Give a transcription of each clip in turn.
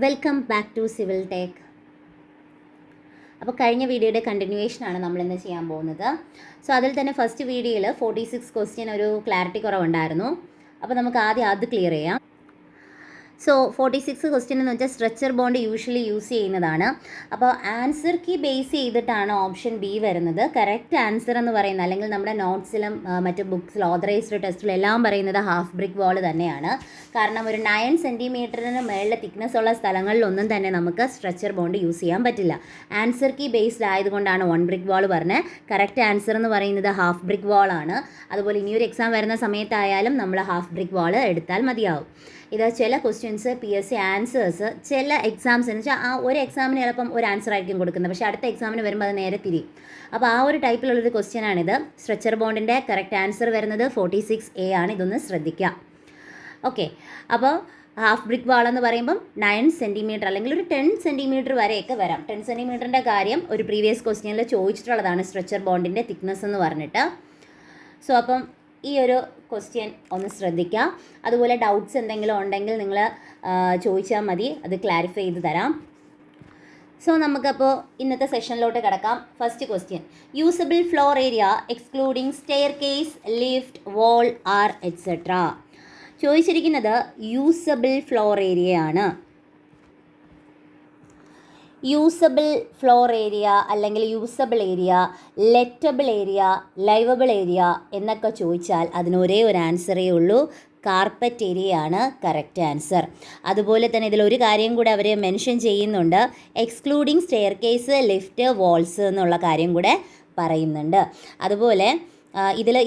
Welcome back to civil tech. അപ്പോൾ കഴിഞ്ഞ വീഡിയോയുടെ കണ്ടിന്യൂവേഷനാണ് നമ്മളിന്ന് ചെയ്യാൻ പോകുന്നത്. സോ അതിൽ തന്നെ ഫസ്റ്റ് വീഡിയോയിൽ 46 ക്വസ്റ്റ്യൻ ഒരു ക്ലാരിറ്റി കുറവുണ്ടായിരുന്നു. അപ്പോൾ നമുക്ക് ആദ്യം അത് ക്ലിയർ ചെയ്യാം. സോ 46 ക്വസ്റ്റ്യൻ എന്ന് വെച്ചാൽ സ്ട്രെച്ചർ ബോണ്ട് യൂഷ്വലി യൂസ് ചെയ്യുന്നതാണ്. അപ്പോൾ ആൻസർ കീ ബേസ് ചെയ്തിട്ടാണ് ഓപ്ഷൻ ബി വരുന്നത്. കറക്റ്റ് ആൻസർ എന്ന് പറയുന്നത്, അല്ലെങ്കിൽ നമ്മുടെ നോട്ട്സിലും മറ്റ് ബുക്സിലും ഓതറൈസ്ഡ് ടെസ്റ്റിലും എല്ലാം പറയുന്നത് ഹാഫ് ബ്രിക്ക് വാൾ തന്നെയാണ്. കാരണം ഒരു 9 സെൻറ്റിമീറ്ററിന് മേളിൽ തിക്നെസ് ഉള്ള സ്ഥലങ്ങളിലൊന്നും തന്നെ നമുക്ക് സ്ട്രെച്ചർ ബോണ്ട് യൂസ് ചെയ്യാൻ പറ്റില്ല. ആൻസർ കീ ബേസ്ഡ് ആയതുകൊണ്ടാണ് 1 ബ്രിക്ക് വാൾ പറഞ്ഞത്. കറക്റ്റ് ആൻസർ എന്ന് പറയുന്നത് ഹാഫ് ബ്രിക്ക് വാൾ ആണ്. അതുപോലെ ഇനിയൊരു എക്സാം വരുന്ന സമയത്തായാലും നമ്മൾ ഹാഫ് ബ്രിക്ക് വാൾ എടുത്താൽ മതിയാവും. ഇത് ചില ക്വസ്റ്റ്യൻസ് PSC ആൻസേഴ്സ് ചില എക്സാംസ് എന്ന് വെച്ചാൽ ആ ഒരു എക്സാമിന് ചിലപ്പം ഒരു ആൻസർ ആയിരിക്കും കൊടുക്കുന്നത്, പക്ഷേ അടുത്ത എക്സാമിന് വരുമ്പോൾ അത് നേരെ തിരിയും. അപ്പോൾ ആ ഒരു ടൈപ്പിലുള്ളൊരു ക്വസ്റ്റ്യനാണിത്. സ്ട്രെച്ചർ ബോണ്ടിൻ്റെ കറക്റ്റ് ആൻസർ വരുന്നത് 46A ആണ്. ഇതൊന്ന് ശ്രദ്ധിക്കുക. ഓക്കെ, അപ്പോൾ ഹാഫ് ബ്രിക്ക് വാൾ എന്ന് പറയുമ്പം 9 സെൻറ്റിമീറ്റർ അല്ലെങ്കിൽ ഒരു 10 സെൻറ്റിമീറ്റർ വരെയൊക്കെ വരാം. 10 സെൻറ്റിമീറ്ററിൻ്റെ കാര്യം ഒരു പ്രീവിയസ് ക്വസ്റ്റ്യനിൽ ചോദിച്ചിട്ടുള്ളതാണ്, സ്ട്രെച്ചർ ബോണ്ടിൻ്റെ തിക്നെസ് എന്ന് പറഞ്ഞിട്ട്. സോ അപ്പം ഈ ഒരു ക്വസ്റ്റ്യൻ ഒന്ന് ശ്രദ്ധിക്കുക. അതുപോലെ ഡൗട്ട്സ് എന്തെങ്കിലും ഉണ്ടെങ്കിൽ നിങ്ങൾ ചോദിച്ചാൽ മതി, അത് ക്ലാരിഫൈ ചെയ്ത് തരാം. സോ നമുക്കപ്പോൾ ഇന്നത്തെ സെഷനിലോട്ട് കിടക്കാം. First question, usable floor area excluding staircase, lift, wall are etcetera. ചോദിച്ചിരിക്കുന്നത് യൂസബിൾ ഫ്ലോർ ഏരിയ ആണ്. യൂസബിൾ ഫ്ലോർ ഏരിയ അല്ലെങ്കിൽ usable area, lettable area, livable area എന്നൊക്കെ ചോദിച്ചാൽ അതിന് ഒരേ ഒരു ആൻസറേ ഉള്ളൂ, കാർപ്പറ്റ് ഏരിയയാണ് കറക്റ്റ് ആൻസർ. അതുപോലെ തന്നെ ഇതിലൊരു കാര്യം കൂടെ അവർ മെൻഷൻ ചെയ്യുന്നുണ്ട്, excluding staircase, lift, walls എന്നുള്ള കാര്യം കൂടെ പറയുന്നുണ്ട്. അതുപോലെ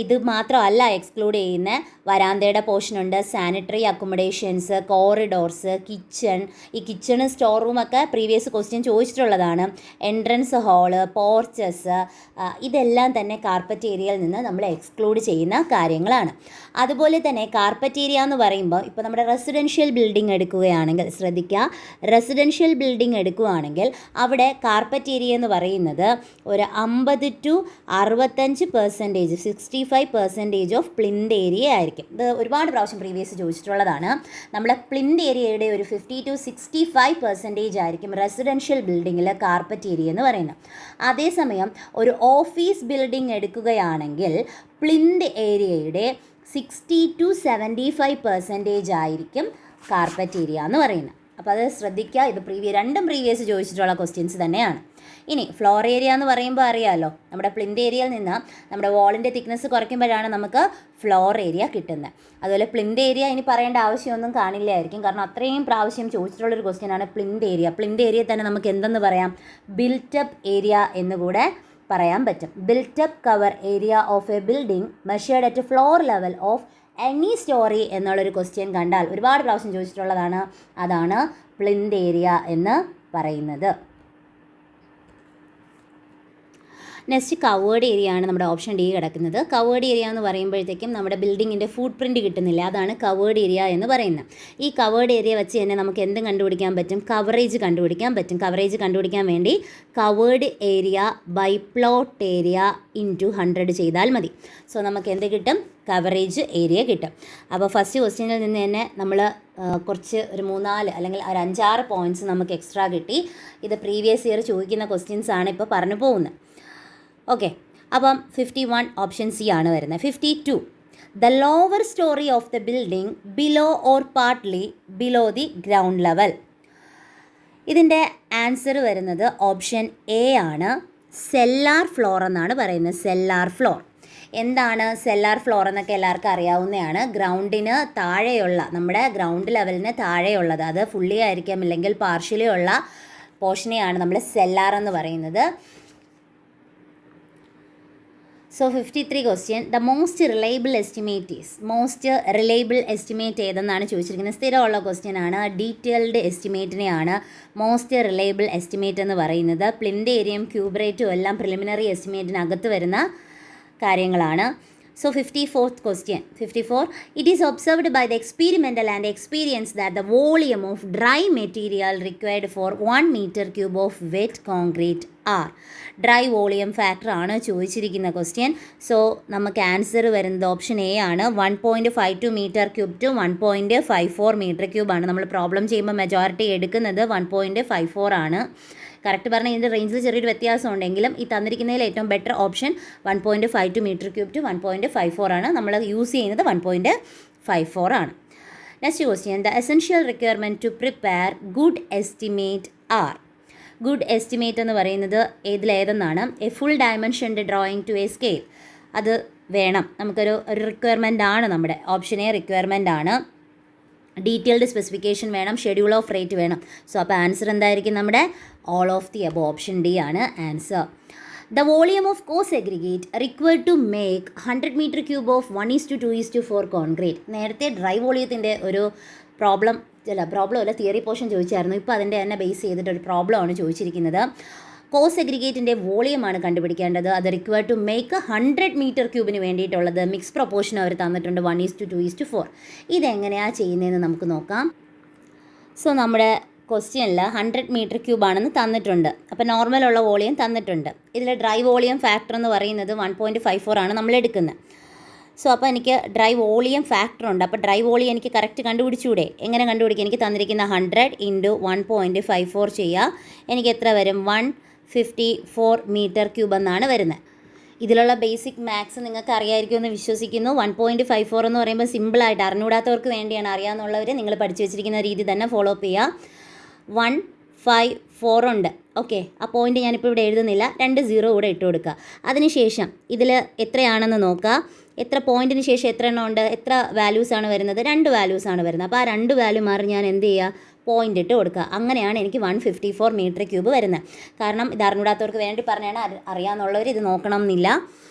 ഇത് മാത്രമല്ല എക്സ്ക്ലൂഡ് ചെയ്യുന്ന വരാന്തയുടെ പോർഷനുണ്ട്, സാനിറ്ററി അക്കോമഡേഷൻസ്, കോറിഡോർസ്, കിച്ചൺ. ഈ കിച്ചണ് സ്റ്റോർ റൂമൊക്കെ പ്രീവിയസ് ക്വസ്റ്റ്യൻ ചോദിച്ചിട്ടുള്ളതാണ്. എൻട്രൻസ് ഹാള്, പോർച്ചസ്, ഇതെല്ലാം തന്നെ കാർപ്പറ്റ് ഏരിയയിൽ നിന്ന് നമ്മൾ എക്സ്ക്ലൂഡ് ചെയ്യുന്ന കാര്യങ്ങളാണ്. അതുപോലെ തന്നെ കാർപ്പറ്റ് ഏരിയ എന്ന് പറയുമ്പോൾ ഇപ്പോൾ നമ്മുടെ റെസിഡൻഷ്യൽ ബിൽഡിംഗ് എടുക്കുകയാണെങ്കിൽ ശ്രദ്ധിക്കുക, റെസിഡൻഷ്യൽ ബിൽഡിംഗ് എടുക്കുകയാണെങ്കിൽ അവിടെ കാർപ്പറ്റ് ഏരിയ എന്ന് പറയുന്നത് ഒരു 50 to 65%, 65% ഓഫ് പ്ലിന്ത് ഏരിയ ആയിരിക്കും. ഇത് ഒരുപാട് പ്രാവശ്യം പ്രീവിയസ് ചോദിച്ചിട്ടുള്ളതാണ്. നമ്മളെ പ്ലിന്ത് ഏരിയയുടെ ഒരു 50 to 65% ആയിരിക്കും റെസിഡൻഷ്യൽ ബിൽഡിങ്ങിൽ കാർപ്പറ്റ് ഏരിയ എന്ന് പറയുന്നത്. അതേസമയം ഒരു ഓഫീസ് ബിൽഡിംഗ് എടുക്കുകയാണെങ്കിൽ പ്ലിന്ത് ഏരിയയുടെ 60 to 75% ആയിരിക്കും കാർപ്പറ്റ് ഏരിയ എന്ന് പറയുന്നത്. അപ്പോൾ അത് ശ്രദ്ധിക്കുക. ഇത് രണ്ടും പ്രീവിയസ് ചോദിച്ചിട്ടുള്ള ക്വസ്റ്റ്യൻസ് തന്നെയാണ്. ഇനി ഫ്ലോർ ഏരിയ എന്ന് പറയുമ്പോൾ അറിയാമല്ലോ, നമ്മുടെ പ്ലിന്ത് ഏരിയയിൽ നിന്ന് നമ്മുടെ വാളിൻ്റെ തിക്നെസ് കുറയ്ക്കുമ്പോഴാണ് നമുക്ക് ഫ്ലോർ ഏരിയ കിട്ടുന്നത്. അതുപോലെ പ്ലിന്ത് ഏരിയ ഇനി പറയേണ്ട ആവശ്യമൊന്നും കാണില്ലായിരിക്കും, കാരണം അത്രയും പ്രാവശ്യം ചോദിച്ചിട്ടുള്ളൊരു ക്വസ്റ്റ്യനാണ് പ്ലിന്ത് ഏരിയ. പ്ലിന്ത് ഏരിയ തന്നെ നമുക്ക് എന്തെന്ന് പറയാം, ബിൽറ്റപ്പ് ഏരിയ എന്നുകൂടെ പറയാൻ പറ്റും. Built-up cover area of A building measured at floor level of any story എന്നുള്ളൊരു ക്വസ്റ്റ്യൻ കണ്ടാൽ ഒരുപാട് പ്രാവശ്യം ചോദിച്ചിട്ടുള്ളതാണ്, അതാണ് പ്ലിന്ത് ഏരിയ എന്ന് പറയുന്നത്. നെക്സ്റ്റ് കവേർഡ് ഏരിയ ആണ് നമ്മുടെ ഓപ്ഷൻ ഡി കിടക്കുന്നത്. കവേർഡ് ഏരിയ എന്ന് പറയുമ്പോഴത്തേക്കും നമ്മുടെ ബിൽഡിങ്ങിൻ്റെ ഫുട് പ്രിൻറ്റ് കിട്ടുന്നില്ല, അതാണ് കവേർഡ് ഏരിയ എന്ന് പറയുന്നത്. ഈ കവേർഡ് ഏരിയ വെച്ച് തന്നെ നമുക്ക് എന്തും കണ്ടുപിടിക്കാൻ പറ്റും, കവറേജ് കണ്ടുപിടിക്കാൻ പറ്റും. കവറേജ് കണ്ടുപിടിക്കാൻ വേണ്ടി covered area by plot area into 100 ചെയ്താൽ മതി. സോ നമുക്ക് എന്ത് കിട്ടും, കവറേജ് ഏരിയ കിട്ടും. അപ്പോൾ ഫസ്റ്റ് ക്വസ്റ്റ്യനിൽ നിന്ന് തന്നെ നമ്മൾ കുറച്ച് ഒരു 3-4 അല്ലെങ്കിൽ ഒരു 5-6 പോയിൻറ്റ്സ് നമുക്ക് എക്സ്ട്രാ കിട്ടി. ഇത് പ്രീവിയസ് ഇയർ ചോദിക്കുന്ന ക്വസ്റ്റ്യൻസ് ആണ് ഇപ്പോൾ പറഞ്ഞു പോകുന്നത്. ഓക്കെ, അപ്പം 51 ഓപ്ഷൻ സി ആണ് വരുന്നത്. 52, the lower story of the building below or partly below the ground level. ഇതിൻ്റെ ആൻസർ വരുന്നത് ഓപ്ഷൻ എ ആണ്, സെല്ലാർ ഫ്ലോർ എന്നാണ് പറയുന്നത്. സെല്ലാർ ഫ്ലോർ എന്താണ്, സെല്ലാർ ഫ്ലോർ എന്നൊക്കെ എല്ലാവർക്കും അറിയാവുന്നതാണ്. ഗ്രൗണ്ടിന് താഴെയുള്ള, നമ്മുടെ ഗ്രൗണ്ട് ലെവലിന് താഴെയുള്ളത്, അത് ഫുള്ളി ആയിരിക്കാം ഇല്ലെങ്കിൽ പാർഷ്യലി ഉള്ള പോർഷനെയാണ് നമ്മൾ സെല്ലാർ എന്ന് പറയുന്നത്. So 53 question, the most reliable estimate ഏതെന്നാണ് ചോദിച്ചിരിക്കുന്നത്. സ്ഥിരമുള്ള ക്വസ്റ്റ്യൻ ആണ്. ഡീറ്റെയിൽഡ് എസ്റ്റിമേറ്റിനെയാണ് മോസ്റ്റ് റിലയബിൾ എസ്റ്റിമേറ്റ് എന്ന് പറയുന്നത്. പ്ലിന്ത് ഏരിയയും ക്യൂബ് റേറ്റും എല്ലാം പ്രിലിമിനറി എസ്റ്റിമേറ്റിനകത്ത് വരുന്ന കാര്യങ്ങളാണ്. So 54th question, 54, it is observed by the experimental and experience that the volume of dry material required for 1 meter cube of wet concrete are. Dry volume factor ആണ് ചോദിച്ചിരിക്കുന്ന question. So നമുക്ക് answer വരുന്നത് option A ആണ്. 1.52 metre cube to 1.54 metre cube ആണ്. നമ്മൾ problem ചെയ്യുമ്പോൾ majority എടുക്കുന്നത് 1.54 ആണ്. കറക്റ്റ് പറഞ്ഞാൽ ഇതിൻ്റെ റേഞ്ചിൽ ചെറിയൊരു വ്യത്യാസം ഉണ്ടെങ്കിലും ഈ തന്നിരിക്കുന്നതിൽ ഏറ്റവും better option 1.52 metre cube to 1.54 ആണ്. നമ്മൾ യൂസ് ചെയ്യുന്നത് 1.54 ആണ്. Next question, the essential requirement to prepare good estimate are. Good estimate എന്ന് പറയുന്നത് ഏതിലേതെന്നാണ്? എ ഫുൾ ഡയമെൻഷൻ്റെ ഡ്രോയിങ് ടു എ സ്കെയിൽ. അത് വേണം, നമുക്കൊരു റിക്വയർമെൻ്റ് ആണ്. നമ്മുടെ ഓപ്ഷൻ എ റിക്വയർമെൻ്റ് ആണ്. ഡീറ്റെയിൽഡ് സ്പെസിഫിക്കേഷൻ വേണം, ഷെഡ്യൂൾ ഓഫ് റേറ്റ് വേണം. സോ അപ്പോൾ ആൻസർ എന്തായിരിക്കും? നമ്മുടെ all of the above, option D ആണ് answer. The volume of coarse aggregate required to make 100 metre cube of 1:2:4 concrete. നേരത്തെ ഡ്രൈ വോളിയത്തിൻ്റെ ഒരു പ്രോബ്ലം അല്ല തിയറി പോർഷൻ ചോദിച്ചായിരുന്നു. ഇപ്പോൾ അതിൻ്റെ തന്നെ ബേസ് ചെയ്തിട്ട് ഒരു പ്രോബ്ലമാണ് ചോദിച്ചിരിക്കുന്നത്. കോസ് അഗ്രിഗേറ്റിൻ്റെ വോളിയമാണ് കണ്ടുപിടിക്കേണ്ടത്. അത് റിക്വയർഡ് ടു മേക്ക് 100 മീറ്റർ ക്യൂബിന് വേണ്ടിയിട്ടുള്ളത്. മിക്സ് പ്രൊപ്പോർഷൻ അവർ തന്നിട്ടുണ്ട് 1:2:4. ഇതെങ്ങനെയാണ് ചെയ്യുന്നതെന്ന് നമുക്ക് നോക്കാം. സോ നമ്മുടെ ക്വസ്റ്റ്യനിൽ 100 മീറ്റർ ക്യൂബാണെന്ന് തന്നിട്ടുണ്ട്. അപ്പോൾ നോർമലുള്ള വോളിയം തന്നിട്ടുണ്ട്. ഇതിൽ ഡ്രൈ വോളിയം ഫാക്ടർ എന്ന് പറയുന്നത് 1.54 ആണ് നമ്മൾ എടുക്കുന്നത്. സോ അപ്പോൾ എനിക്ക് ഡ്രൈ വോളിയം ഫാക്ടർ ഉണ്ട്. അപ്പോൾ ഡ്രൈ വോളിയം എനിക്ക് കറക്റ്റ് കണ്ടുപിടിച്ചൂടെ? എങ്ങനെ കണ്ടുപിടിക്കുക? എനിക്ക് തന്നിരിക്കുന്ന 100 × 1.54 ചെയ്യുക. എനിക്ക് എത്ര വരും? 154 മീറ്റർ ക്യൂബ് എന്നാണ് വരുന്നത്. ഇതിലുള്ള ബേസിക് മാത്സ് നിങ്ങൾക്ക് അറിയാമായിരിക്കുമെന്ന് വിശ്വസിക്കുന്നു. 1.54 എന്ന് പറയുമ്പോൾ സിമ്പിളായിട്ട് അറിഞ്ഞൂടാത്തവർക്ക് വേണ്ടിയാണ്. അറിയാമെന്നുള്ളവർ നിങ്ങൾ പഠിച്ചു വെച്ചിരിക്കുന്ന രീതി തന്നെ ഫോളോ അപ്പ് ചെയ്യുക. 154 ഉണ്ട്. ഓക്കെ, ആ പോയിൻ്റ് ഞാനിപ്പോൾ ഇവിടെ എഴുതുന്നില്ല. 2 0 കൂടെ ഇട്ട് കൊടുക്കുക. അതിനുശേഷം ഇതിൽ എത്രയാണെന്ന് നോക്കുക. എത്ര പോയിൻറ്റിന് ശേഷം എത്ര എണ്ണം ഉണ്ട്? എത്ര വാല്യൂസാണ് വരുന്നത്? 2 വാല്യൂസാണ് വരുന്നത്. അപ്പോൾ ആ 2 വാല്യൂ മാറി ഞാൻ എന്ത് ചെയ്യുക? പോയിൻ്റ് ഇട്ട് കൊടുക്കുക. അങ്ങനെയാണ് എനിക്ക് 154 മീറ്റർ ക്യൂബ് വരുന്നത്. കാരണം ഇത് അറിഞ്ഞൂടാത്തവർക്ക് വേണ്ടി പറഞ്ഞാണ്, അറിയാമെന്നുള്ളവർ ഇത് നോക്കണം എന്നില്ല.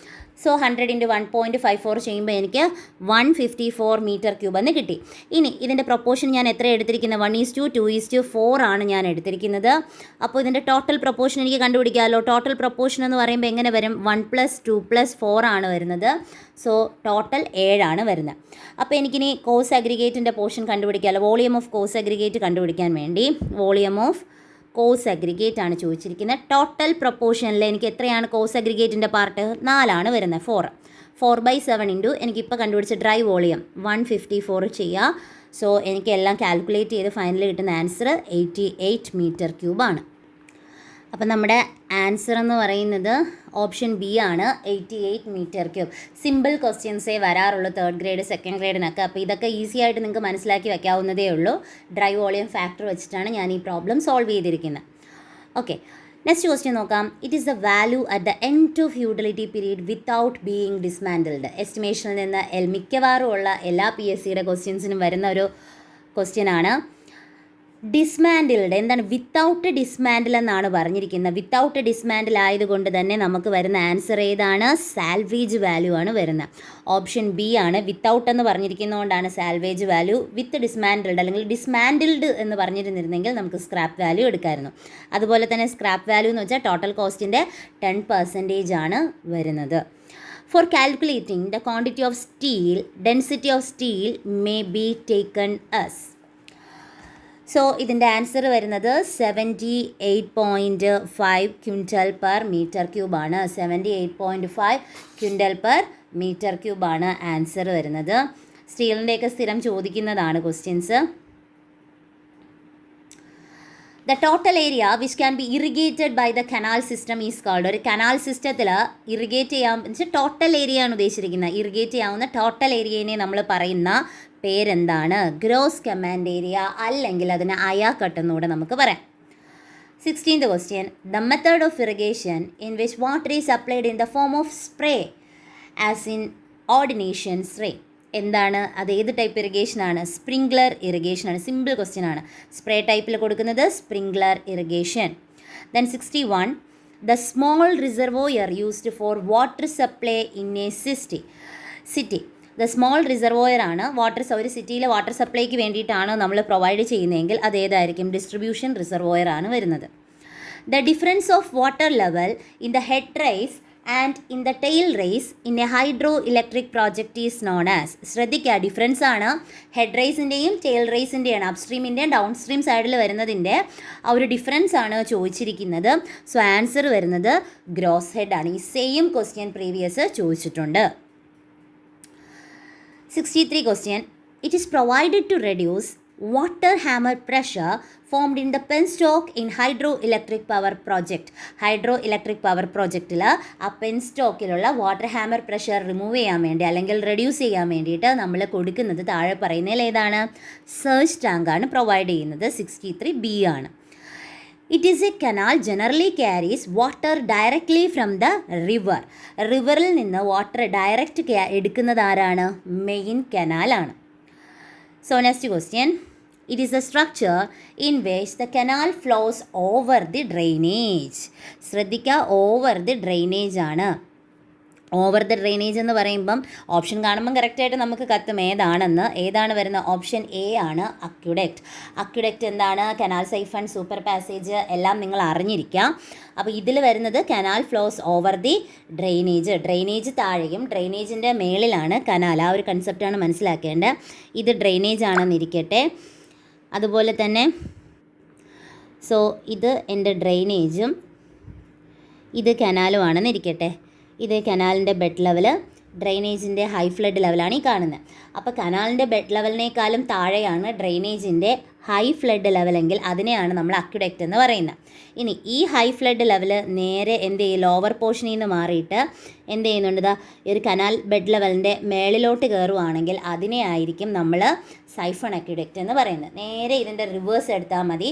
സോ 100 × 1.54 ചെയ്യുമ്പോൾ എനിക്ക് 154 മീറ്റർ ക്യൂബ് എന്ന് കിട്ടി. ഇനി ഇതിൻ്റെ പ്രൊപ്പോർഷൻ ഞാൻ എത്ര എടുത്തിരിക്കുന്നത്? 1:2:4 ആണ് ഞാൻ എടുത്തിരിക്കുന്നത്. അപ്പോൾ ഇതിൻ്റെ ടോട്ടൽ പ്രൊപ്പോർഷൻ എനിക്ക് കണ്ടുപിടിക്കാമല്ലോ. ടോട്ടൽ പ്രൊപ്പോർഷൻ എന്ന് പറയുമ്പോൾ എങ്ങനെ വരും? 1 + 2 + 4 ആണ് വരുന്നത്. സോ ടോട്ടൽ 7 ആണ് വരുന്നത്. അപ്പോൾ എനിക്കിനി കോസ് അഗ്രിഗേറ്റിൻ്റെ പോർഷൻ കണ്ടുപിടിക്കാമല്ലോ. വോളിയം ഓഫ് കോസ് അഗ്രിഗേറ്റ് കണ്ടുപിടിക്കാൻ വേണ്ടി വോളിയം ഓഫ് കോസ് അഗ്രിഗേറ്റ് ആണ് ചോദിച്ചിരിക്കുന്നത്. ടോട്ടൽ പ്രൊപ്പോർഷനിൽ എനിക്ക് എത്രയാണ് കോസ് അഗ്രിഗേറ്റിൻ്റെ പാർട്ട്? 4 ആണ് വരുന്നത്. 4/7 ഇൻറ്റു എനിക്കിപ്പോൾ കണ്ടുപിടിച്ച ഡ്രൈ വോളിയം 154 ചെയ്യുക. സോ എനിക്ക് എല്ലാം കാൽക്കുലേറ്റ് ചെയ്ത് ഫൈനലി കിട്ടുന്ന ആൻസർ 88 മീറ്റർ ക്യൂബാണ്. അപ്പം നമ്മുടെ ആൻസർ എന്ന് പറയുന്നത് ഓപ്ഷൻ ബി ആണ്, 88 മീറ്റർ ക്യൂബ്. സിമ്പിൾ ക്വസ്റ്റ്യൻസേ വരാറുള്ളൂ 3rd ഗ്രേഡ് 2nd ഗ്രേഡിനൊക്കെ. അപ്പോൾ ഇതൊക്കെ ഈസി ആയിട്ട് നിങ്ങൾക്ക് മനസ്സിലാക്കി വയ്ക്കാവുന്നതേ ഉള്ളൂ. ഡ്രൈ വോളിയം ഫാക്ടർ വെച്ചിട്ടാണ് ഞാൻ ഈ പ്രോബ്ലം സോൾവ് ചെയ്തിരിക്കുന്നത്. ഓക്കെ, നെക്സ്റ്റ് ക്വസ്റ്റ്യൻ നോക്കാം. It is the value at the end of utility period without being dismantled. എസ്റ്റിമേഷനിൽ നിന്ന് മിക്കവാറും ഉള്ള എല്ലാ PSCയുടെ ക്വസ്റ്റ്യൻസിനും വരുന്ന ഒരു ക്വസ്റ്റ്യനാണ്. ഡിസ്മാൻഡിൽഡ് എന്താണ്? വിത്തൗട്ട് ഡിസ്മാൻഡിൽ എന്നാണ് പറഞ്ഞിരിക്കുന്നത്. വിത്തൗട്ട് ഡിസ്മാൻഡിൽ ആയതുകൊണ്ട് തന്നെ നമുക്ക് വരുന്ന ആൻസർ ഏതാണ്? സാൽവേജ് വാല്യൂ ആണ് വരുന്നത്. ഓപ്ഷൻ ബി ആണ്. വിത്തൗട്ട് എന്ന് പറഞ്ഞിരിക്കുന്നതുകൊണ്ടാണ് സാൽവേജ് വാല്യൂ. വിത്ത് ഡിസ്മാൻഡിൽഡ് അല്ലെങ്കിൽ ഡിസ്മാൻഡിൽഡ് എന്ന് പറഞ്ഞിരുന്നിരുന്നെങ്കിൽ നമുക്ക് സ്ക്രാപ്പ് വാല്യൂ എടുക്കാമായിരുന്നു. അതുപോലെ തന്നെ സ്ക്രാപ്പ് വാല്യൂ എന്ന് വെച്ചാൽ ടോട്ടൽ കോസ്റ്റിൻ്റെ 10% ആണ് വരുന്നത്. For calculating the quantity of steel, density of steel may be taken as. So ഇതിൻ്റെ ആൻസർ വരുന്നത് 78.5 ക്വിൻ്റൽ പെർ മീറ്റർ ക്യൂബാണ്. 78.5 ക്വിൻ്റൽ പെർ മീറ്റർ ക്യൂബാണ് ആൻസർ വരുന്നത്. സ്റ്റീലിൻ്റെയൊക്കെ സ്ഥിരം ചോദിക്കുന്നതാണ് questions. The total area which can be irrigated by the canal system is called. ഒരു canal സിസ്റ്റത്തിൽ ഇറിഗേറ്റ് ചെയ്യാൻ വെച്ചാൽ ടോട്ടൽ ഏരിയ ആണ് ഉദ്ദേശിച്ചിരിക്കുന്നത്. ഇറിഗേറ്റ് ചെയ്യാവുന്ന ടോട്ടൽ ഏരിയനെ നമ്മൾ പറയുന്ന പേരെന്താണ്? ഗ്രോസ് കമാൻഡ് ഏരിയ, അല്ലെങ്കിൽ അതിന് അയാക്കട്ട് എന്നുകൂടെ നമുക്ക് പറയാം. 16th question. The method of irrigation in which water is applied in the form of spray as in ordination rain. എന്താണ് അത്? ഏത് ടൈപ്പ് ഇറിഗേഷനാണ്? സ്പ്രിംഗ്ലർ ഇറിഗേഷനാണ്. സിമ്പിൾ ക്വസ്റ്റ്യൻ ആണ്. സ്പ്രേ ടൈപ്പിൽ കൊടുക്കുന്നത് sprinkler irrigation. Then 61. The small reservoir used for water supply in a city. The small reservoir ആണ് water. ഒരു സിറ്റിയിലെ വാട്ടർ സപ്ലൈക്ക് വേണ്ടിയിട്ടാണ് നമ്മൾ പ്രൊവൈഡ് ചെയ്യുന്നതെങ്കിൽ അതേതായിരിക്കും? ഡിസ്ട്രിബ്യൂഷൻ റിസർവോയർ ആണ് വരുന്നത്. The difference of water level in the head race and in the tail race in a hydro electric project is known as. ശ്രദ്ധിക്കുക, difference ആണ്. ഹെഡ് റേസിൻ്റെയും ടെയിൽ റേസിൻ്റെയാണ്, അപ്സ്ട്രീമിൻ്റെയും ഡൗൺ സ്ട്രീം സൈഡിൽ വരുന്നതിൻ്റെ ആ ഒരു ഡിഫറൻസ് ആണ് ചോദിച്ചിരിക്കുന്നത്. സോ ആൻസർ വരുന്നത് ഗ്രോസ് ഹെഡ് ആണ്. ഈ സെയിം ക്വസ്റ്റ്യൻ പ്രീവിയസ് ചോദിച്ചിട്ടുണ്ട്. 63 question. It is provided to reduce water hammer pressure formed in the penstock in hydroelectric power project. Hydroelectric power പ്രോജക്റ്റിൽ ആ പെൻസ്റ്റോക്കിലുള്ള വാട്ടർ ഹാമർ പ്രഷർ റിമൂവ് ചെയ്യാൻ വേണ്ടി അല്ലെങ്കിൽ റെഡ്യൂസ് ചെയ്യാൻ വേണ്ടിയിട്ട് നമ്മൾ കൊടുക്കുന്നത് താഴെ പറയുന്നതിൽ ഏതാണ്? സർജ് ടാങ്കാണ് പ്രൊവൈഡ് ചെയ്യുന്നത്. 63B ആണ്. It is a canal generally carries water directly from the river. റിവറിൽ നിന്ന് വാട്ടർ ഡയറക്റ്റ് എടുക്കുന്നത് ആരാണ്? മെയിൻ കനാലാണ്. So next question. It is a structure in which the canal flows over the drainage. ശ്രദ്ധിക്കുക, over the drainage ആണ്. Over the drainage എന്ന് പറയുമ്പം option കാണുമ്പം കറക്റ്റായിട്ട് നമുക്ക് കത്തും ഏതാണെന്ന്. ഏതാണ് വരുന്നത്? ഓപ്ഷൻ എ ആണ്, അക്യുഡക്റ്റ്. അക്യുഡക്റ്റ് എന്താണ്? കനാൽ സൈഫൺ, സൂപ്പർ പാസേജ് എല്ലാം നിങ്ങൾ അറിഞ്ഞിരിക്കാം. അപ്പോൾ ഇതിൽ വരുന്നത് canal flows over the drainage. Drainage താഴെയും ഡ്രെയിനേജിൻ്റെ മേളിലാണ് കനാൽ. ആ ഒരു കൺസെപ്റ്റാണ് മനസ്സിലാക്കേണ്ടത്. ഇത് ഡ്രെയിനേജ് ആണെന്നിരിക്കട്ടെ. അതുപോലെ തന്നെ സോ ഇത് എൻ്റെ ഡ്രെയിനേജും ഇത് കനാലും ആണെന്നിരിക്കട്ടെ. ഇത് കനാലിൻ്റെ ബെഡ് ലെവൽ, ഡ്രെയിനേജിൻ്റെ ഹൈ ഫ്ലഡ് ലെവലാണ് ഈ കാണുന്നത്. അപ്പോൾ കനാലിൻ്റെ ബെഡ് ലെവലിനേക്കാളും താഴെയാണ് ഡ്രെയിനേജിൻ്റെ ഹൈ ഫ്ലഡ് ലെവലെങ്കിൽ അതിനെയാണ് നമ്മൾ അക്യുഡക്റ്റ് എന്ന് പറയുന്നത്. ഇനി ഈ ഹൈ ഫ്ലഡ് ലെവൽ നേരെ എന്ത് ചെയ്യും? ലോവർ പോർഷനിൽ നിന്ന് മാറിയിട്ട് എന്ത് ചെയ്യുന്നുണ്ട്? ഇതാ ഒരു കനാൽ ബെഡ് ലെവലിൻ്റെ മേളിലോട്ട് കയറുവാണെങ്കിൽ അതിനെ ആയിരിക്കും നമ്മൾ സൈഫൺ അക്യുഡക്റ്റ് എന്ന് പറയുന്നത്. നേരെ ഇതിൻ്റെ റിവേഴ്സ് എടുത്താൽ മതി.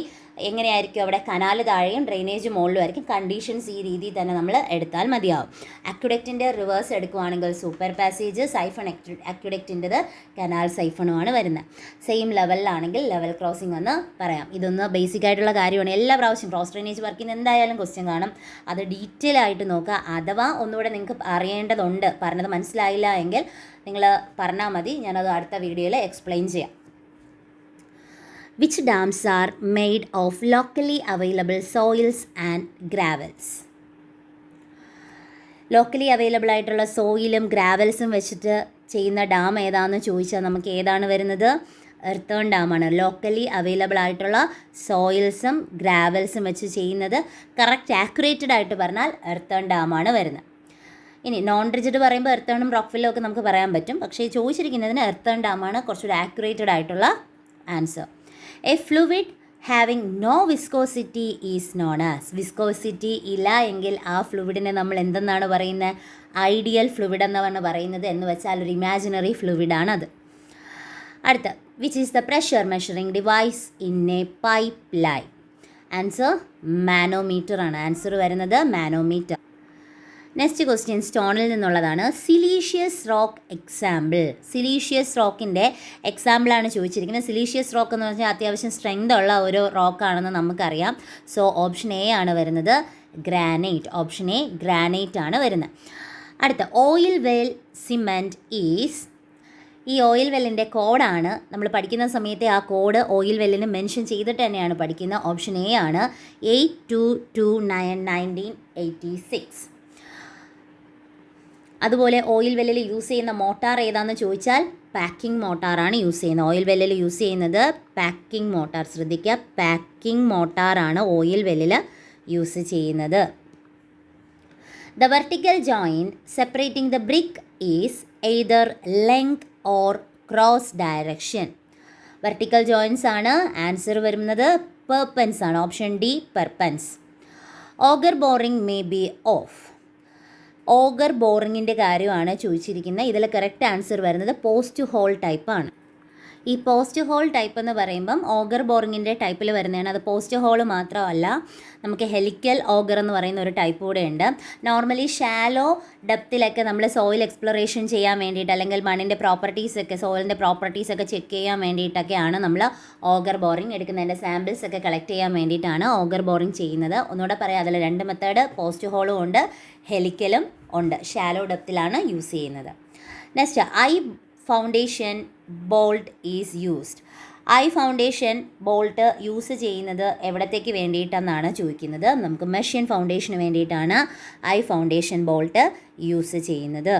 എങ്ങനെയായിരിക്കും? അവിടെ കനാൽ താഴെയും ഡ്രെയിനേജ് മുകളിലും ആയിരിക്കും. കണ്ടീഷൻസ് ഈ രീതിയിൽ തന്നെ നമ്മൾ എടുത്താൽ മതിയാവും. അക്യുഡക്റ്റിൻ്റെ റിവേഴ്സ് എടുക്കുവാണെങ്കിൽ സൂപ്പർ പാസേജ്, സൈഫൺ അക്യുഡക്റ്റിൻ്റെത് കനാൽ സൈഫണുമാണ് വരുന്നത്. സെയിം ലെവലിലാണെങ്കിൽ ലെവൽ ക്രോസിംഗ് എന്ന് പറയാം. ഇതൊന്ന് ബേസിക് ആയിട്ടുള്ള കാര്യമാണ്. എല്ലാ പ്രാവശ്യം ക്രോസ് ഡ്രെയിനേജ് വർക്കിന് എന്തായാലും ക്വസ്റ്റ്യൻ കാണും. അത് ഡീറ്റെയിൽ ആയിട്ട് നോക്കുക. അഥവാ ഒന്നുകൂടെ നിങ്ങൾക്ക് അറിയേണ്ടതുണ്ട്, പറഞ്ഞത് മനസ്സിലായില്ല എങ്കിൽ നിങ്ങൾ പറഞ്ഞാൽ മതി, ഞാനത് അടുത്ത വീഡിയോയിൽ എക്സ്പ്ലെയിൻ ചെയ്യാം. Which dams are made of locally available soils and gravels? Locally available ആയിട്ടുള്ള സോയിലും ഗ്രാവൽസും വെച്ചിട്ട് ചെയ്യുന്ന ഡാം ഏതാണെന്ന് ചോദിച്ചാൽ നമുക്ക് ഏതാണ് വരുന്നത്? എർത്തേൺ ഡാമാണ്. ലോക്കലി അവൈലബിൾ ആയിട്ടുള്ള സോയിൽസും ഗ്രാവൽസും വെച്ച് ചെയ്യുന്നത് കറക്റ്റ് ആക്യുറേറ്റഡ് ആയിട്ട് പറഞ്ഞാൽ എർത്തേൺ ഡാമാണ് വരുന്നത്. ഇനി നോൺ റിജിഡ് പറയുമ്പോൾ എർത്തേണും റോക്ക്ഫില്ലും ഒക്കെ നമുക്ക് പറയാൻ പറ്റും. പക്ഷേ ചോദിച്ചിരിക്കുന്നതിന് എർത്തേൺ ഡാമാണ് കുറച്ചുകൂടി ആക്യുറേറ്റഡ് ആയിട്ടുള്ള answer. A fluid having no viscosity is known as. Viscosity ഇല്ല എങ്കിൽ ആ ഫ്ലൂയിഡിനെ നമ്മൾ എന്തെന്നാണ് പറയുന്നത്? ഐഡിയൽ ഫ്ലൂയിഡ് എന്നാണ് പറയുന്നത്. എന്ന് വെച്ചാൽ ഒരു ഇമാജിനറി ഫ്ലൂയിഡാണത്. അടുത്ത, which is the pressure measuring device in A pipe line? Answer manometer ആണ്. ആൻസർ വരുന്നത് മാനോമീറ്റർ. നെക്സ്റ്റ് ക്വസ്റ്റ്യൻ സ്റ്റോണിൽ നിന്നുള്ളതാണ്. Siliceous rock example. സിലീഷ്യസ് റോക്കിൻ്റെ എക്സാമ്പിളാണ് ചോദിച്ചിരിക്കുന്നത്. സിലീഷ്യസ് റോക്ക് എന്ന് പറഞ്ഞാൽ അത്യാവശ്യം സ്ട്രെങ്ത് ഉള്ള ഒരു റോക്കാണെന്ന് നമുക്കറിയാം. സോ ഓപ്ഷൻ എ ആണ് വരുന്നത്, ഗ്രാനൈറ്റ്. ഓപ്ഷൻ എ ഗ്രാനൈറ്റ് ആണ് വരുന്നത്. അടുത്ത, ഓയിൽ വെൽ സിമെൻറ്റ് ഈസ്. ഈ ഓയിൽ വെല്ലിൻ്റെ കോഡാണ് നമ്മൾ പഠിക്കുന്ന സമയത്തെ ആ കോഡ് ഓയിൽ വെല്ലിന് മെൻഷൻ ചെയ്തിട്ട് തന്നെയാണ് പഠിക്കുന്നത്. ഓപ്ഷൻ എ ആണ് 8229/1986. അതുപോലെ ഓയിൽ വെല്ലിൽ യൂസ് ചെയ്യുന്ന മോട്ടാർ ഏതാണെന്ന് ചോദിച്ചാൽ പാക്കിംഗ് മോട്ടാറാണ് യൂസ് ചെയ്യുന്നത്. ഓയിൽ വെല്ലിൽ യൂസ് ചെയ്യുന്നത് പാക്കിംഗ് മോട്ടാർ. ശ്രദ്ധിക്കുക, പാക്കിംഗ് മോട്ടാറാണ് ഓയിൽ വെല്ലിൽ യൂസ് ചെയ്യുന്നത്. The vertical joint separating the brick is either length or cross direction. Vertical joints ആണ്. ആൻസർ വരുന്നത് പെർപെൻസ് ആണ്. Option D perpends. Auger boring may be of. Auger ബോറിങ്ങിൻ്റെ കാര്യമാണ് ചോദിച്ചിരിക്കുന്നത്. ഇതിൽ കറക്റ്റ് ആൻസർ വരുന്നത് പോസ്റ്റ് ഹോൾ ടൈപ്പാണ്. ഈ പോസ്റ്റ് ഹോൾ ടൈപ്പ് എന്ന് പറയുമ്പം ഓഗർ ബോറിങ്ങിൻ്റെ ടൈപ്പിൽ വരുന്നതാണ്. അത് പോസ്റ്റ് ഹോൾ മാത്രമല്ല, നമുക്ക് ഹെലിക്കൽ ഓഗർ എന്ന് പറയുന്ന ഒരു ടൈപ്പ് കൂടെ ഉണ്ട്. നോർമലി ഷാലോ ഡെപ്തിലൊക്കെ നമ്മൾ സോയിൽ എക്സ്പ്ലോറേഷൻ ചെയ്യാൻ വേണ്ടിയിട്ട് അല്ലെങ്കിൽ മണ്ണിൻ്റെ പ്രോപ്പർട്ടീസൊക്കെ സോയിലിൻ്റെ പ്രോപ്പർട്ടീസൊക്കെ ചെക്ക് ചെയ്യാൻ വേണ്ടിയിട്ടൊക്കെയാണ് നമ്മൾ ഓഗർ ബോറിങ് എടുക്കുന്നതിൻ്റെ സാമ്പിൾസ് ഒക്കെ കളക്ട് ചെയ്യാൻ വേണ്ടിയിട്ടാണ് ഓഗർ ബോറിങ് ചെയ്യുന്നത്. ഒന്നുകൂടെ പറയാം, അതിൽ രണ്ട് മെത്തേഡ്, പോസ്റ്റ് ഹോളും ഉണ്ട്, ഹെലിക്കലും ഉണ്ട്. ഷാലോ ഡെപ്തിലാണ് യൂസ് ചെയ്യുന്നത്. Next, I foundation bolt is used. I foundation bolt use ചെയ്യുന്നത് എവിടത്തേക്ക് വേണ്ടിയിട്ടെന്നാണ് ചോദിക്കുന്നത്. നമുക്ക് മെഷീൻ ഫൗണ്ടേഷന് വേണ്ടിയിട്ടാണ് ഐ ഫൗണ്ടേഷൻ ബോൾട്ട് യൂസ് ചെയ്യുന്നത്.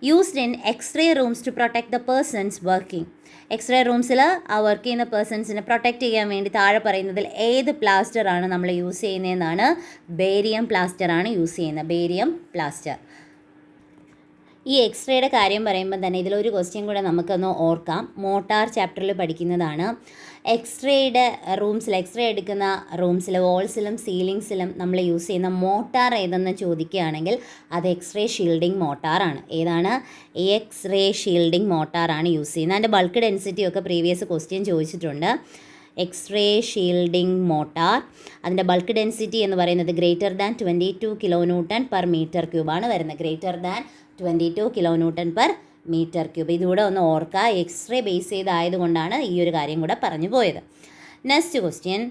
Used in X-ray rooms to protect the persons working. X-ray റൂംസിൽ ആ വർക്ക് ചെയ്യുന്ന പേഴ്സൺസിനെ പ്രൊട്ടക്റ്റ് ചെയ്യാൻ വേണ്ടി താഴെ പറയുന്നതിൽ ഏത് പ്ലാസ്റ്ററാണ് നമ്മൾ യൂസ് ചെയ്യുന്നതെന്നാണ്. ബേരിയം പ്ലാസ്റ്ററാണ് യൂസ് ചെയ്യുന്നത്. Barium plaster. ഈ എക്സ്റേയുടെ കാര്യം പറയുമ്പോൾ തന്നെ ഇതിലൊരു ക്വസ്റ്റ്യൻ കൂടെ നമുക്കൊന്ന് ഓർക്കാം. മോട്ടാർ ചാപ്റ്ററിൽ പഠിക്കുന്നതാണ്. എക്സ്റേയുടെ റൂംസിൽ, എക്സ്റേ എടുക്കുന്ന റൂംസിൽ വാൾസിലും സീലിങ്സിലും നമ്മൾ യൂസ് ചെയ്യുന്ന മോട്ടാർ ഏതെന്ന് ചോദിക്കുകയാണെങ്കിൽ അത് എക്സ്റേ ഷീൽഡിംഗ് മോട്ടാറാണ്. ഏതാണ്? എക്സ്റേ ഷീൽഡിംഗ് മോട്ടാറാണ് യൂസ് ചെയ്യുന്നത്. അതിൻ്റെ ബൾക്ക് ഡെൻസിറ്റി ഒക്കെ പ്രീവിയസ് ക്വസ്റ്റ്യൻ ചോദിച്ചിട്ടുണ്ട്. എക്സ്റേ ഷീൽഡിംഗ് മോട്ടാർ, അതിൻ്റെ ബൾക്ക് ഡെൻസിറ്റി എന്ന് പറയുന്നത് greater than 22 kN per meter cube ആണ് വരുന്നത്. Greater than 22 kN per meter cube. ഇതുകൂടെ ഒന്ന് ഓർക്കുക. എക്സ്റേ ബേസ് ചെയ്തായതുകൊണ്ടാണ് ഈ ഒരു കാര്യം കൂടെ പറഞ്ഞു പോയത്. Next question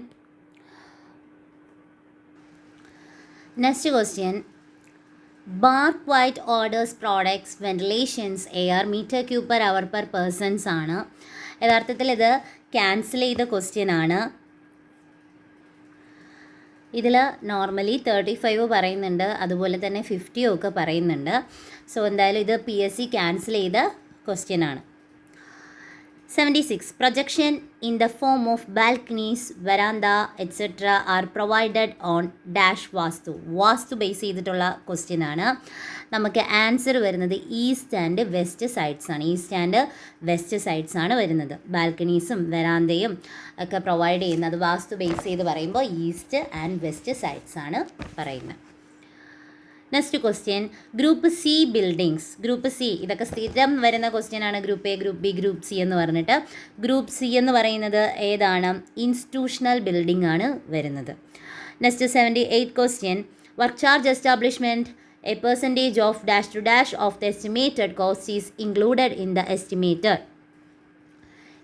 bark white orders products ventilations air metre cube per hour per persons ആണ്. യഥാർത്ഥത്തിൽ ഇത് ക്യാൻസൽ ചെയ്ത ക്വസ്റ്റ്യൻ ആണ്. ഇതിൽ നോർമലി 35 പറയുന്നുണ്ട്, അതുപോലെ തന്നെ 50 ഒക്കെ പറയുന്നുണ്ട്. സോ എന്തായാലും ഇത് PSC ക്യാൻസൽ ചെയ്ത ക്വസ്റ്റ്യൻ ആണ്. 76. Projection in the form of balconies, veranda, etc. are provided on dash vastu. Vastu base ചെയ്തിട്ടുള്ള ക്വസ്റ്റ്യൻ ആണ്. നമുക്ക് ആൻസർ വരുന്നത് ഈസ്റ്റ് ആൻഡ് വെസ്റ്റ് സൈഡ്സ് ആണ്. ഈസ്റ്റ് ആൻഡ് വെസ്റ്റ് സൈഡ്സ് ആണ് വരുന്നത്. ബാൽക്കണീസും വെറാന്തയും ഒക്കെ പ്രൊവൈഡ് ചെയ്യുന്നത് വാസ്തു ബേസ് ചെയ്ത് പറയുമ്പോൾ ഈസ്റ്റ് ആൻഡ് വെസ്റ്റ് സൈഡ്സ് ആണ് പറയുന്നത്. Next question group C buildings. Group C ഇതൊക്കെ സ്ഥിരം വരുന്ന ക്വസ്റ്റ്യൻ ആണ്. Group A, group B, group C എന്ന് പറഞ്ഞിട്ട്. ഗ്രൂപ്പ് സി എന്ന് പറയുന്നത് ഏതാണ്? ഇൻസ്റ്റിറ്റ്യൂഷണൽ ബിൽഡിംഗ് ആണ് വരുന്നത്. Next 78 question work charge establishment a percentage of dash to dash of the estimated cost is included in the estimated.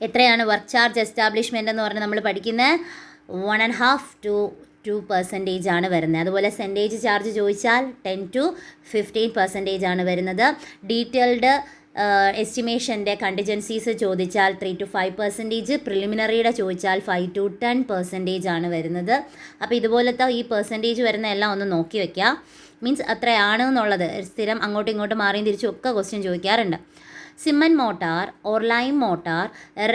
എത്രയാണ് work charge establishment എന്ന് പറഞ്ഞാൽ നമ്മൾ പഠിക്കുന്നത് 1.5 to 2% ആണ് വരുന്നത്. അതുപോലെ സെൻറ്റേജ് ചാർജ് ചോദിച്ചാൽ 10 to 15% ആണ് വരുന്നത്. ഡീറ്റെയിൽഡ് എസ്റ്റിമേഷൻ്റെ കണ്ടിജൻസീസ് ചോദിച്ചാൽ 3 to 5%, പ്രിലിമിനറിയുടെ ചോദിച്ചാൽ 5 to 10% ആണ് വരുന്നത്. അപ്പോൾ ഇതുപോലത്തെ ഈ പെർസെൻറ്റേജ് വരുന്ന എല്ലാം ഒന്ന് നോക്കി വയ്ക്കുക. മീൻസ് അത്രയാണ് എന്നുള്ളത് സ്ഥിരം അങ്ങോട്ടും ഇങ്ങോട്ടും മാറിയും തിരിച്ചും ഒക്കെ ക്വസ്റ്റ്യൻ ചോദിക്കാറുണ്ട്. Cement mortar or lime mortar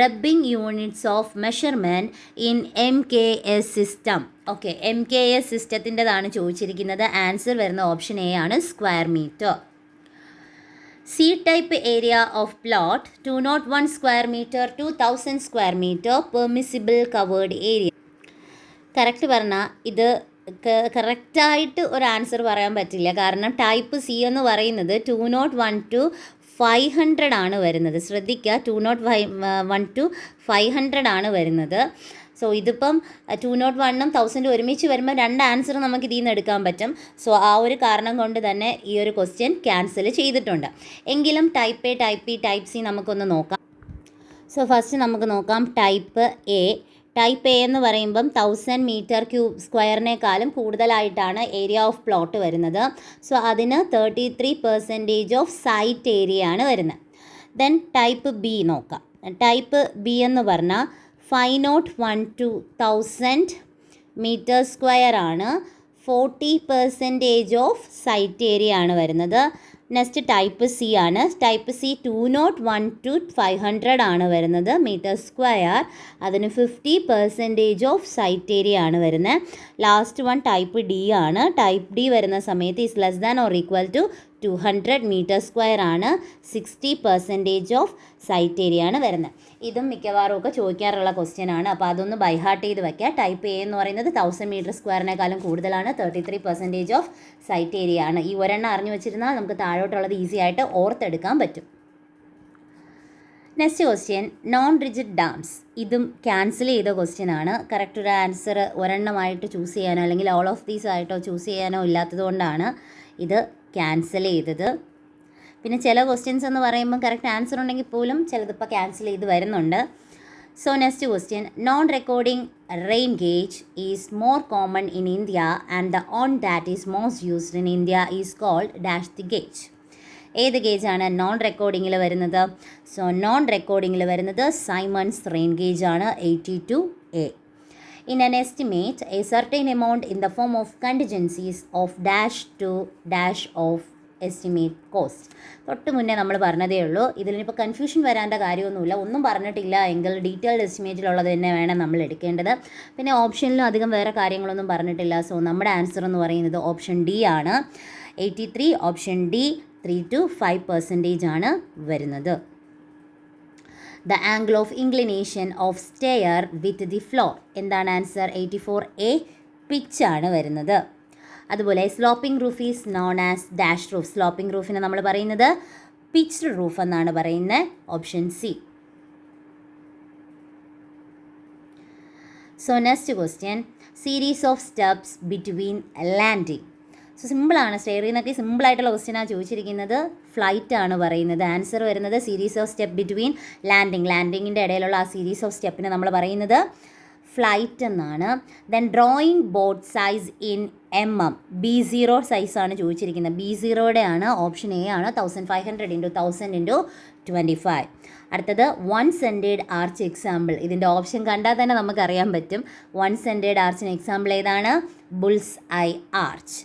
rubbing units of measurement in MKS system. Okay, MKS സിസ്റ്റത്തിൻ്റെതാണ് ചോദിച്ചിരിക്കുന്നത്. ആൻസർ വരുന്ന ഓപ്ഷൻ എ ആണ്, square metre. C type area of plot 201 square meter to 1000 square meter permissible covered area. Correct പറഞ്ഞാൽ ഇത് കറക്റ്റായിട്ട് ഒരു answer പറയാൻ പറ്റില്ല. കാരണം ടൈപ്പ് സി എന്ന് പറയുന്നത് 201 to 500 ആണ് വരുന്നത്. ശ്രദ്ധിക്കുക, 201 to 500 ആണ് വരുന്നത്. സോ ഇതിപ്പം 201ഉം 1000 ഒരുമിച്ച് വരുമ്പോൾ 2 ആൻസർ നമുക്ക് ഇതിൽ നിന്ന് എടുക്കാൻ പറ്റും. സോ ആ ഒരു കാരണം കൊണ്ട് തന്നെ ഈ ഒരു ക്വസ്റ്റ്യൻ ക്യാൻസൽ ചെയ്തിട്ടുണ്ട്. എങ്കിലും type A, type B, type C നമുക്കൊന്ന് നോക്കാം. സോ ഫസ്റ്റ് നമുക്ക് നോക്കാം ടൈപ്പ് എ. ടൈപ്പ് എ എന്ന് പറയുമ്പം 1000 m²-നേക്കാളും കൂടുതലായിട്ടാണ് ഏരിയ ഓഫ് പ്ലോട്ട് വരുന്നത്. സോ അതിന് 33% ഓഫ് സൈറ്റ് ഏരിയ ആണ് വരുന്നത്. ദെൻ ടൈപ്പ് ബി നോക്കാം. ടൈപ്പ് ബി എന്ന് പറഞ്ഞാൽ 501 to 1000 m² ആണ്. 40% ഓഫ് സൈറ്റ് ഏരിയ ആണ് വരുന്നത്. നെക്സ്റ്റ് ടൈപ്പ് സി ആണ്. ടൈപ്പ് സി 201 to 500 ആണ് വരുന്നത് m². അതിന് 50% ഓഫ് സൈറ്റ് ഏരിയ ആണ് വരുന്നത്. ലാസ്റ്റ് വൺ ടൈപ്പ് ഡി ആണ്. ടൈപ്പ് ഡി വരുന്ന സമയത്ത് is less than or equal to 200 m² ആണ്. 60% ഓഫ് സൈറ്റ് ഏരിയ ആണ് വരുന്നത്. ഇതും മിക്കവാറും ഒക്കെ ചോദിക്കാറുള്ള ക്വസ്റ്റ്യൻ ആണ്. അപ്പോൾ അതൊന്ന് ബൈഹാർട്ട് ചെയ്ത് വയ്ക്കുക. ടൈപ്പ് എ എന്ന് പറയുന്നത് 1000 m²-നേക്കാളും കൂടുതലാണ്. 33% ഓഫ് സൈറ്റ് ഏരിയ ആണ്. ഈ ഒരെണ്ണം അറിഞ്ഞു വെച്ചിരുന്നാൽ നമുക്ക് താഴോട്ടുള്ളത് ഈസി ആയിട്ട് ഓർത്തെടുക്കാൻ പറ്റും. Next question non rigid dams. ഇതും ക്യാൻസൽ ചെയ്ത ക്വസ്റ്റ്യൻ ആണ്. കറക്റ്റ് ഒരു ആൻസർ ഒരെണ്ണമായിട്ട് ചൂസ് ചെയ്യാനോ അല്ലെങ്കിൽ ഓൾ ഓഫ് ദീസ് ആയിട്ടോ ചൂസ് ചെയ്യാനോ ഇല്ലാത്തത് കൊണ്ടാണ് ഇത് ക്യാൻസൽ ചെയ്തത്. പിന്നെ ചില ക്വസ്റ്റ്യൻസ് എന്ന് പറയുമ്പോൾ കറക്റ്റ് ആൻസർ ഉണ്ടെങ്കിൽ പോലും ചിലതിപ്പോൾ ക്യാൻസൽ ചെയ്ത് വരുന്നുണ്ട്. So next question non recording rain gauge is more common in India and the one that is most used in India is called dash the gauge. ഏത് ഗേജാണ് നോൺ റെക്കോർഡിങ്ങിൽ വരുന്നത്? സോ നോൺ റെക്കോർഡിങ്ങിൽ വരുന്നത് സൈമൺസ് റെയിൻ ഗേജാണ് 82A. In an estimate, a certain amount in the form of contingencies of dash to dash of estimate cost. തൊട്ട് മുന്നേ നമ്മൾ പറഞ്ഞതേ ഉള്ളൂ. ഇതിലിപ്പോൾ കൺഫ്യൂഷൻ വരാൻ്റെ കാര്യമൊന്നുമില്ല. ഒന്നും പറഞ്ഞിട്ടില്ല എങ്കിൽ ഡീറ്റെയിൽഡ് എസ്റ്റിമേറ്റിലുള്ളത് തന്നെ വേണം നമ്മൾ എടുക്കേണ്ടത്. പിന്നെ ഓപ്ഷനിലും അധികം വേറെ കാര്യങ്ങളൊന്നും പറഞ്ഞിട്ടില്ല. സോ നമ്മുടെ ആൻസർ എന്ന് പറയുന്നത് ഓപ്ഷൻ ഡി ആണ്. 83 ഓപ്ഷൻ ഡി 3 to 5% ആണ് വരുന്നത്. The angle of inclination of stair with the floor. എന്താണ് ആൻസർ? 84A പിച്ച് ആണ് വരുന്നത്. അതുപോലെ sloping roof is known as dash roof. Sloping റൂഫിനെ നമ്മൾ പറയുന്നത് പിച്ച്ഡ് റൂഫ് എന്നാണ് പറയുന്നത്. Option C. So next question, series of steps between landing. So സിമ്പിളാണ്, സ്റ്റെയറിൽ നിന്നൊക്കെ സിമ്പിളായിട്ടുള്ള ക്വസ്റ്റ്യനാണ് ചോദിച്ചിരിക്കുന്നത്. ഫ്ലൈറ്റ് ആണ് പറയുന്നത്. ആൻസർ വരുന്നത് സീരീസ് ഓഫ് സ്റ്റെപ്പ് ബിറ്റ്വീൻ ലാൻഡിങ്ങിൻ്റെ ഇടയിലുള്ള ആ സീരീസ് ഓഫ് സ്റ്റെപ്പിനെ നമ്മൾ പറയുന്നത് ഫ്ലൈറ്റ് എന്നാണ്. Then drawing board size in mm. B0 സൈസാണ് ചോദിച്ചിരിക്കുന്നത്. B0യുടെ ആണ് ഓപ്ഷൻ എ ആണ്. 1500 × 1000 × 25. അടുത്തത് വൺ സെൻറ്റേഡ് ആർച്ച് എക്സാമ്പിൾ. ഇതിൻ്റെ ഓപ്ഷൻ കണ്ടാൽ തന്നെ നമുക്കറിയാൻ പറ്റും. വൺ സെൻറ്റേഡ് ആർച്ചിന് എക്സാമ്പിൾ ഏതാണ്? Bull's eye arch.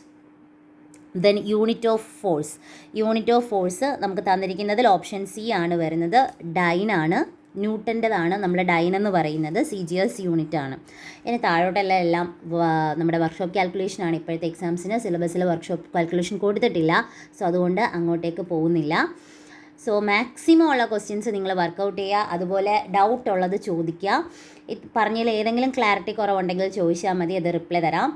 Then unit of force. Unit of force നമുക്ക് തന്നിരിക്കുന്നതിൽ ഓപ്ഷൻ സി ആണ് വരുന്നത്. ഡൈനാണ്, ന്യൂട്ടൻ്റെതാണ് നമ്മുടെ ഡൈൻ എന്ന് പറയുന്നത്. CGS യൂണിറ്റ് ആണ്. ഇനി താഴോട്ടെല്ലാം എല്ലാം നമ്മുടെ വർക്ക്ഷോപ്പ് കാൽക്കുലേഷനാണ്. ഇപ്പോഴത്തെ എക്സാംസിന് സിലബസിൽ വർക്ക്ഷോപ്പ് കാൽക്കുലേഷൻ കൊടുത്തിട്ടില്ല. സോ അതുകൊണ്ട് അങ്ങോട്ടേക്ക് പോകുന്നില്ല. സോ മാക്സിമം ഉള്ള ക്വസ്റ്റ്യൻസ് നിങ്ങൾ വർക്കൗട്ട് ചെയ്യുക. അതുപോലെ ഡൗട്ട് ഉള്ളത് ചോദിക്കുക. പറഞ്ഞതിൽ ഏതെങ്കിലും ക്ലാരിറ്റി കുറവുണ്ടെങ്കിൽ ചോദിച്ചാൽ മതി, അത് റിപ്ലൈ തരാം.